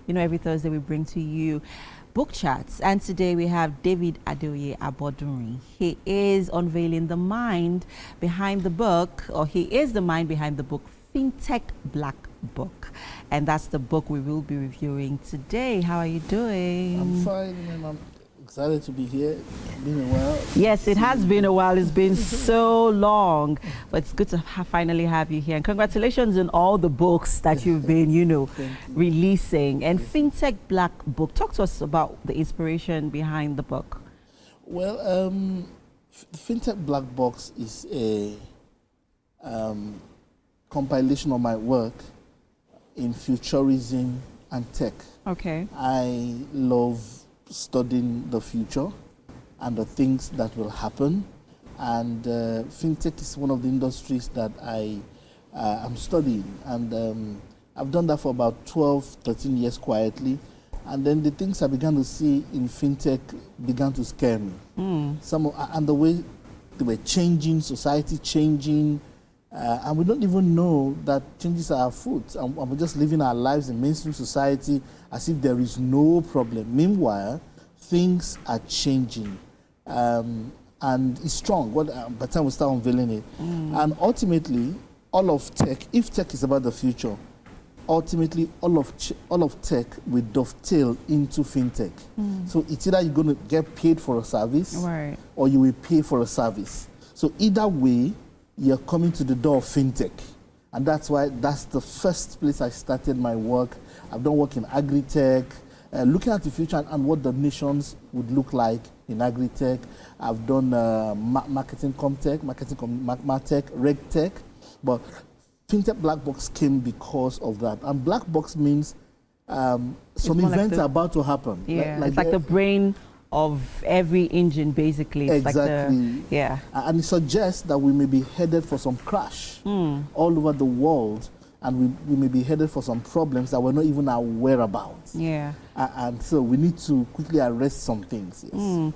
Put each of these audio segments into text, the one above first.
You know, every Thursday we bring to you book chats, and today we have David Adeoye Abodunrin. He is unveiling the mind behind the book, or he is the mind behind the book Fintech Black Box, and that's the book we will be reviewing today. How are you doing? I'm fine, and I'm excited to be here. It's been a while. Yes, it has been a while. It's been so long, but it's good to finally have you here. And congratulations on all the books that you've been, releasing. And Fintech Black Box. Talk to us about the inspiration behind the book. Well, Fintech Black Box is a compilation of my work in futurism and tech. Okay. I love studying the future and the things that will happen, and fintech is one of the industries that I am studying, and I've done that for about 12-13 years quietly, and then the things I began to see in fintech began to scare me. And the way they were changing, society changing, and we don't even know that changes are afoot, and we're just living our lives in mainstream society as if there is no problem. Meanwhile, things are changing, and it's strong. By the time we start unveiling it, and ultimately, all of tech, if tech is about the future, ultimately all of tech will dovetail into fintech. So it's either you're going to get paid for a service, right, or you will pay for a service. So either way, you're coming to the door of fintech. And that's why that's the first place I started my work. I've done work in agri-tech, looking at the future and what the nations would look like in agri-tech. I've done marketing comtech, martech, reg-tech. But Fintech Black Box came because of that. And Black Box means some events are about to happen. Yeah, it's like the brain of every engine, basically. It's exactly. Like yeah. And it suggests that we may be headed for some crash all over the world, and we may be headed for some problems that we're not even aware about. Yeah. And so we need to quickly arrest some things. Yes.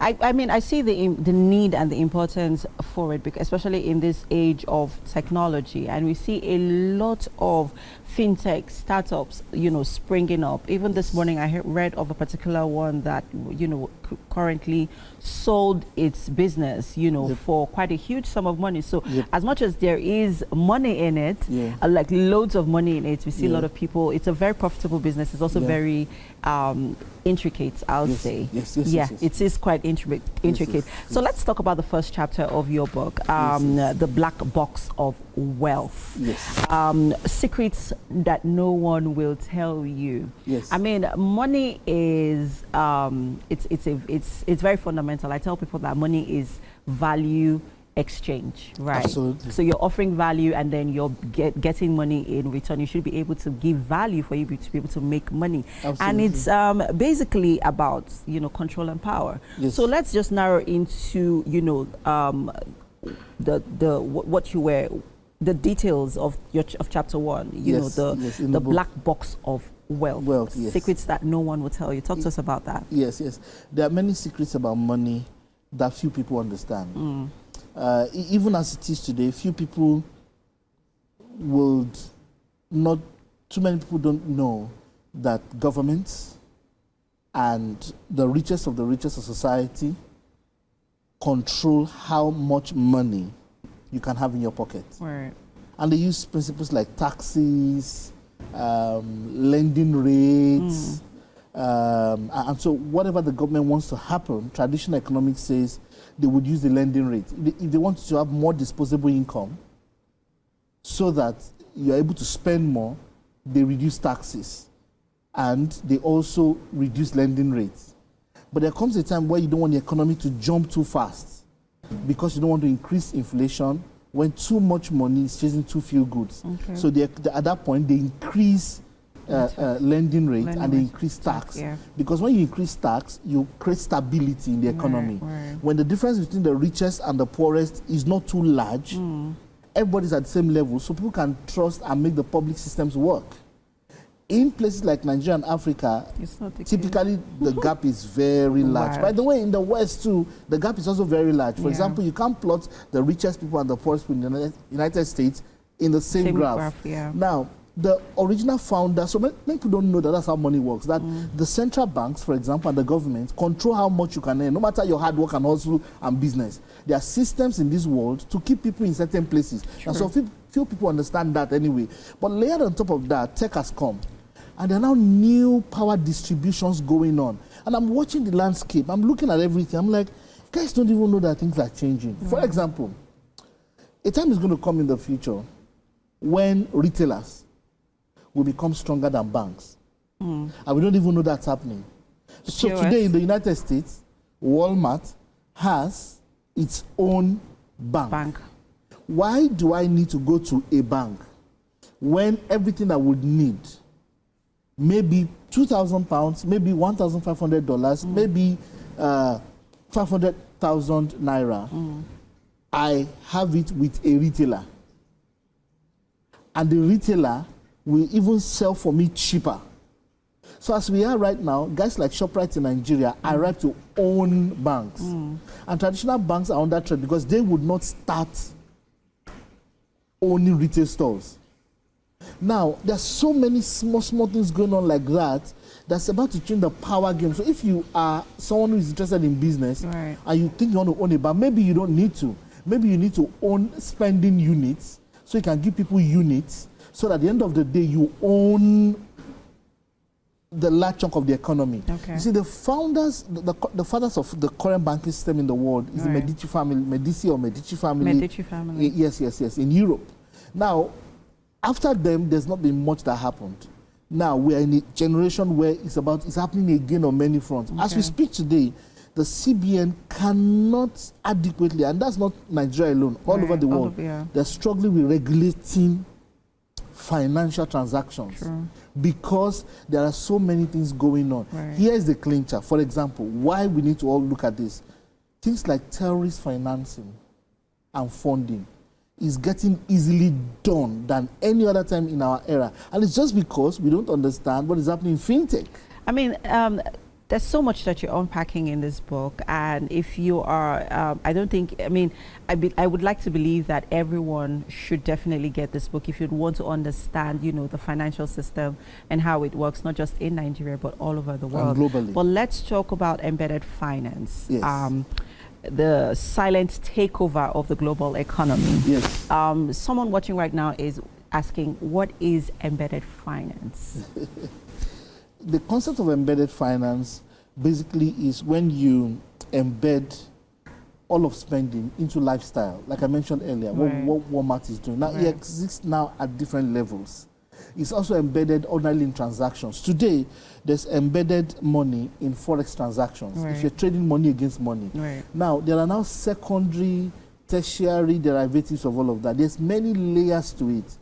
I mean, I see the need and the importance for it, because especially in this age of technology, and we see a lot of fintech startups, springing up. Even this morning, I read of a particular one that, currently sold its business, for quite a huge sum of money. So as much as there is money in it, like loads of money in it, we see a lot of people. It's a very profitable business. It's also very intricate, I'll say. Yes, it is quite intricate. So let's talk about the first chapter of your book, The Black Box of Wealth. Secrets that no one will tell you. I mean, money is it's very fundamental. I tell people that money is value exchange, right? Absolutely. So you're offering value, and then you're getting money in return. You should be able to give value for you to be able to make money. Absolutely. And it's basically about control and power. So let's just narrow into the details of chapter 1. The black box of wealth. Secrets that no one will tell you. Talk to us about that. Yes. There are many secrets about money that few people understand. Even as it is today, few people would not, too many people don't know that governments and the richest of society control how much money you can have in your pocket. Right. And they use principles like taxes, lending rates, and so whatever the government wants to happen, traditional economics says they would use the lending rate. If they want to have more disposable income so that you're able to spend more, they reduce taxes, and they also reduce lending rates. But there comes a time where you don't want the economy to jump too fast, because you don't want to increase inflation when too much money is chasing too few goods. So at that point, they increase lending rate and they increase tax. Because when you increase tax, you create stability in the economy. When the difference between the richest and the poorest is not too large, everybody's at the same level, so people can trust and make the public systems work. In places like Nigeria and Africa, typically the gap is very large. By the way, in the West too, the gap is also very large. For example, you can't plot the richest people and the poorest people in the United States in the same graph. Yeah. Now, the original founder, so many people don't know that that's how money works, that the central banks, for example, and the government control how much you can earn, no matter your hard work and hustle and business. There are systems in this world to keep people in certain places. Sure. And so few people understand that anyway. But layered on top of that, tech has come. And there are now new power distributions going on. And I'm watching the landscape. I'm looking at everything. I'm like, guys don't even know that things are changing. For example, a time is going to come in the future when retailers will become stronger than banks. And we don't even know that's happening. So today in the United States, Walmart has its own bank. Why do I need to go to a bank when everything I would need, maybe £2,000, maybe $1,500, maybe 500,000 naira, I have it with a retailer. And the retailer will even sell for me cheaper. So as we are right now, guys like ShopRite in Nigeria are right to own banks. And traditional banks are under threat because they would not start owning retail stores. Now, there's so many small things going on like that that's about to change the power game. So if you are someone who is interested in business and you think you want to own a bank, maybe you don't need to. Maybe you need to own spending units so you can give people units so that at the end of the day you own the large chunk of the economy. You see, the founders, the fathers of the current banking system in the world is the Medici family, Medici family. Medici family. Yes, in Europe. Now, after them, there's not been much that happened. Now, we are in a generation where it's happening again on many fronts. As we speak today, the CBN cannot adequately, and that's not Nigeria alone, all over the world, they're struggling with regulating financial transactions because there are so many things going on. Here's the clincher. For example, why we need to all look at this. Things like terrorist financing and funding is getting easily done than any other time in our era. And it's just because we don't understand what is happening in fintech. I mean, there's so much that you're unpacking in this book, and if you are, I would like to believe that everyone should definitely get this book if you'd want to understand, the financial system and how it works, not just in Nigeria, but all over the world. And globally. But let's talk about embedded finance. Yes. The silent takeover of the global economy. Yes. Someone watching right now is asking, what is embedded finance? The concept of embedded finance basically is when you embed all of spending into lifestyle, like I mentioned earlier, what Walmart is doing. Now, it exists now at different levels. It's also embedded ordinarily in transactions. Today, there's embedded money in Forex transactions. If you're trading money against money. Now, there are now secondary, tertiary derivatives of all of that. There's many layers to it.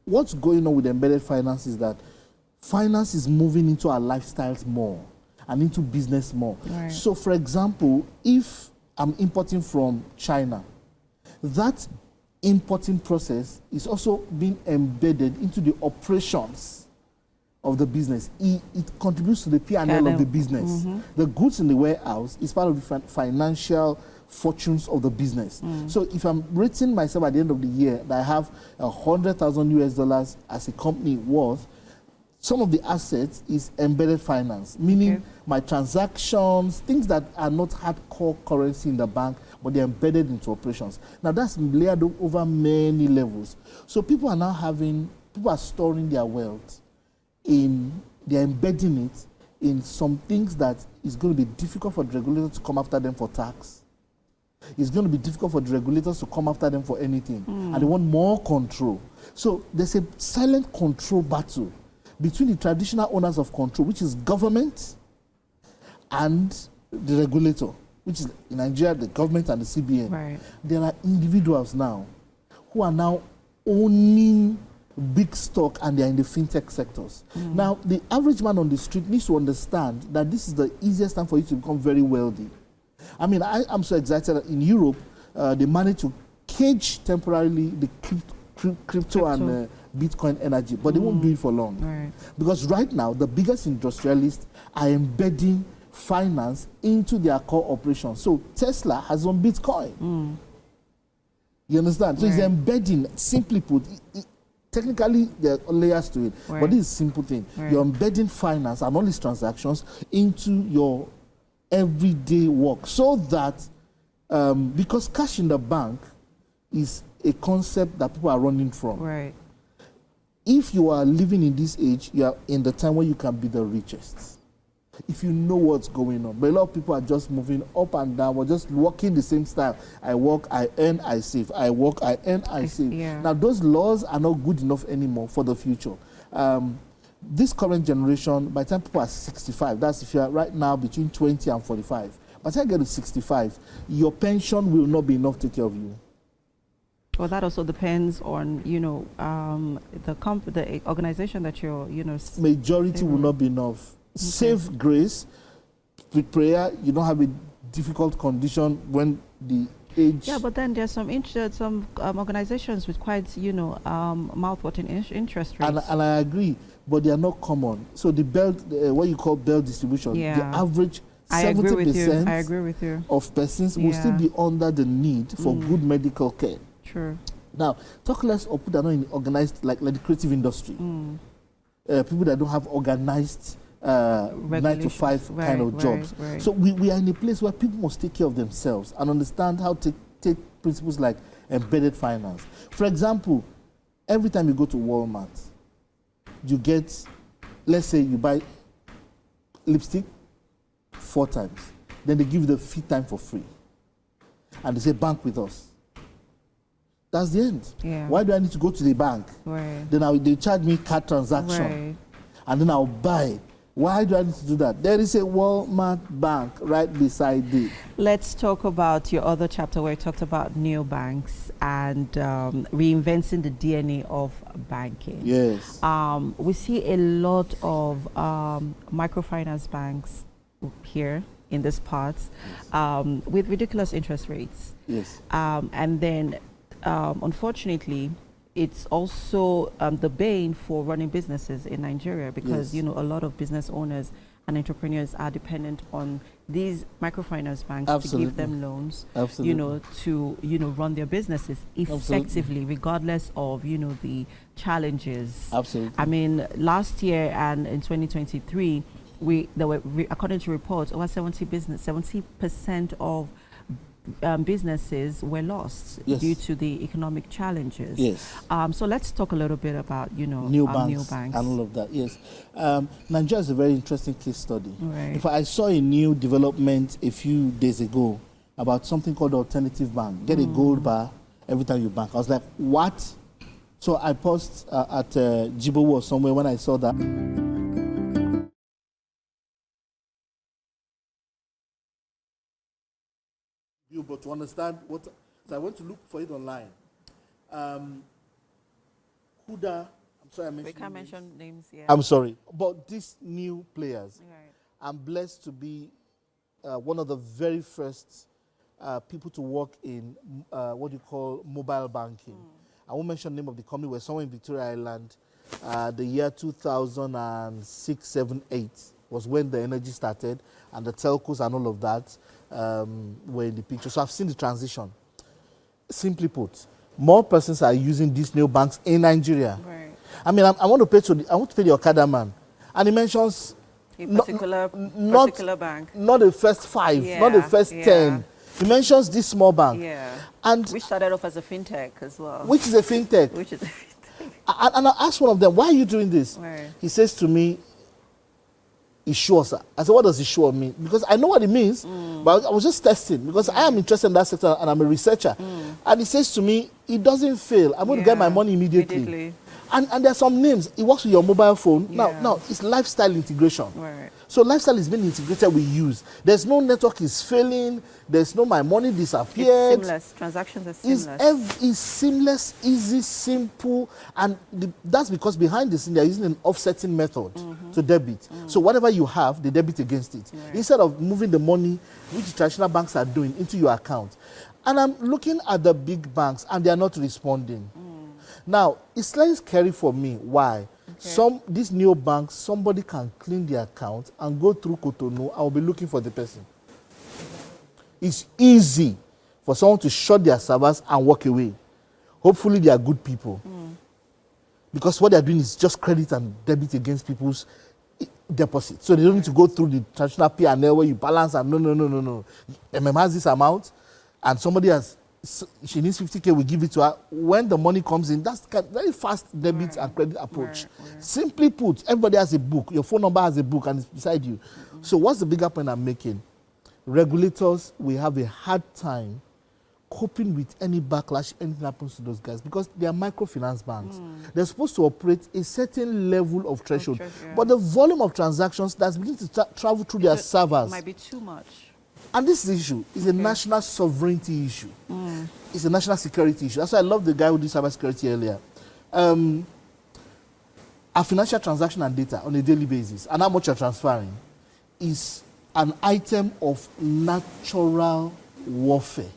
What's going on with embedded finance is that finance is moving into our lifestyles more and into business more. So, for example, if I'm importing from China, that importing process is also being embedded into the operations of the business. It contributes to the P&L of the business. The goods in the warehouse is part of the financial fortunes of the business. So if I'm rating myself at the end of the year that I have $100,000 as a company worth, some of the assets is embedded finance, meaning my transactions, things that are not hardcore currency in the bank, but they're embedded into operations. Now that's layered over many levels. So people are storing their wealth they're embedding it in some things that is going to be difficult for the regulator to come after them for tax. It's going to be difficult for the regulators to come after them for anything. And they want more control. So there's a silent control battle between the traditional owners of control, which is government, and the regulator, which is in Nigeria, the government and the CBN. There are individuals now who are now owning big stock, and they're in the fintech sectors. Now, the average man on the street needs to understand that this is the easiest time for you to become very wealthy. I mean, I'm so excited that in Europe, they managed to cage temporarily the crypto and Bitcoin energy, but they won't do it for long. Because right now, the biggest industrialists are embedding finance into their core operations. So Tesla has on Bitcoin. You understand? So it's embedding, simply put, technically there are layers to it, but this is a simple thing. You're embedding finance and all these transactions into your everyday work, so that because cash in the bank is a concept that people are running from. Right. If you are living in this age, you are in the time where you can be the richest. If you know what's going on. But a lot of people are just moving up and down, or just working the same style. I work, I earn, I save. I work, I earn, I save. Yeah. Now, those laws are not good enough anymore for the future. This current generation, by the time people are 65, that's if you're right now between 20 and 45, by the time you get to 65, your pension will not be enough to take care of you. Well, that also depends on, you know, the organization that you're, you know. Majority will not be enough. Okay. Save grace, with prayer, you don't have a difficult condition when the age. Yeah, but then there's some organizations with quite, you know, mouth-watering interest rates. And I agree, but they are not common. So the belt, what you call belt distribution, the average 70% I agree with you. of persons will still be under the need for good medical care. True. Now, talk less of people that are not in organized, like the creative industry. People that don't have organized 9 to 5 kind of jobs. Right. So we are in a place where people must take care of themselves and understand how to take principles like embedded finance. For example, every time you go to Walmart, you get, let's say you buy lipstick 4 times. Then they give you the 5th time for free. And they say, bank with us. That's the end. Yeah. Why do I need to go to the bank? Right. Then they charge me card transaction. Right. And then I'll buy. Why do I need to do that? There is a Walmart bank right beside it. Let's talk about your other chapter where you talked about neobanks and reinventing the DNA of banking. Yes. We see a lot of microfinance banks here in this part with ridiculous interest rates. Yes. And then, unfortunately, it's also the bane for running businesses in Nigeria because, you know, a lot of business owners and entrepreneurs are dependent on these microfinance banks to give them loans, you know, to, you know, run their businesses effectively, regardless of, you know, the challenges. Absolutely. I mean, last year and in 2023, there were, according to reports, over 70% of businesses were lost due to the economic challenges. Yes. So let's talk a little bit about, you know, new banks and all of that. Yes. Nigeria is a very interesting case study. Right. In fact, I saw a new development a few days ago about something called alternative bank. Get a gold bar every time you bank. I was like, what? So I paused at Jibowo or somewhere when I saw that. But to understand what, so I went to look for it online. Huda, I'm sorry, we can't mention names yet. I'm sorry, but these new players, Right. I'm blessed to be one of the very first people to work in what you call mobile banking. I won't mention the name of the company. We're somewhere in Victoria Island. The year 2006, 7, 8 was when the energy started, and the telcos and all of that were in the picture. So I've seen the transition. Simply put, more persons are using these new banks in Nigeria. Right. I mean, I want to pay the Okada man, and he mentions a particular bank, not the first 5, not the first 10. He mentions this small bank, and which started off as a fintech as well. Which is a fintech. And I asked one of them, "Why are you doing this?" Right. He says to me, "Issue, sir." I said, "What does issue mean?" Because I know what it means, but I was just testing because I am interested in that sector and I'm a researcher. And he says to me, "It doesn't fail. I'm going to get my money immediately." And there are some names. It works with your mobile phone. Now it's lifestyle integration. Right. So lifestyle is being integrated with use. There's no network is failing. There's no my money disappeared. It's seamless. Transactions are seamless. It's seamless, easy, simple, and that's because behind the scene they're using an offsetting method to debit. So whatever you have, they debit against it. Right. Instead of moving the money, which the traditional banks are doing, into your account. And I'm looking at the big banks and they are not responding. Now, it's slightly scary for me. Why? These new banks, somebody can clean the account and go through Cotonou. I will be looking for the person. It's easy for someone to shut their servers and walk away. Hopefully, they are good people. because what they're doing is just credit and debit against people's deposits. So they don't need to go through the traditional P&L where you balance and no. MM has this amount and somebody has, she needs 50K, we give it to her. When the money comes in, that's very fast debit and credit approach. Simply put, everybody has a book. Your phone number has a book and it's beside you. So what's the bigger point I'm making? Regulators will have a hard time coping with any backlash, anything happens to those guys, because they are microfinance banks. They're supposed to operate a certain level of threshold. But the volume of transactions that's beginning to travel through their servers might be too much. And this issue is a national sovereignty issue. It's a national security issue. That's why I love the guy who did cybersecurity earlier. Our financial transaction and data on a daily basis and how much you're transferring is an item of natural warfare.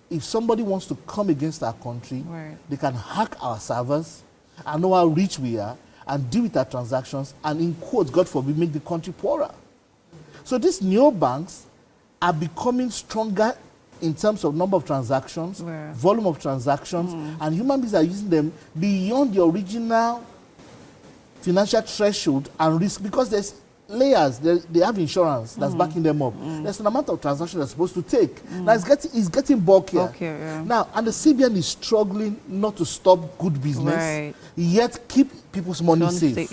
If somebody wants to come against our country, they can hack our servers and know how rich we are and deal with our transactions and, in quotes, God forbid, make the country poorer. So these neobanks are becoming stronger in terms of number of transactions, volume of transactions, and human beings are using them beyond the original financial threshold and risk, because there's layers, they have insurance that's backing them up. There's an amount of transaction they're supposed to take. Now it's getting bulkier. Now, and the CBN is struggling not to stop good business, yet keep people's money safe.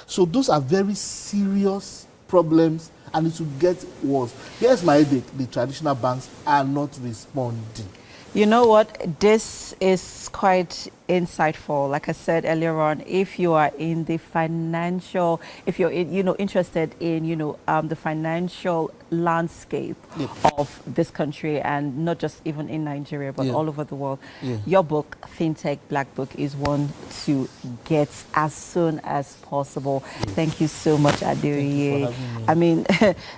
So those are very serious problems, and it will get worse. Here's my headache: the traditional banks are not responding. You know what? This is quite insightful. Like I said earlier on, if you are in the financial, if you're interested in the financial landscape of this country, and not just even in Nigeria but all over the world, your book, Fintech Black Book, is one to get as soon as possible. Thank you so much, Adeoye. I mean,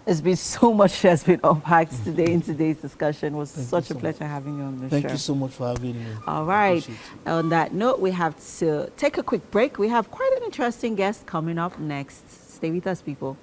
there's been so much that's been unpacked today in today's discussion. It was such a pleasure having you on the show. Thank you so much for having me. All right. On that note, we have to take a quick break. We have quite an interesting guest coming up next. Stay with us, people.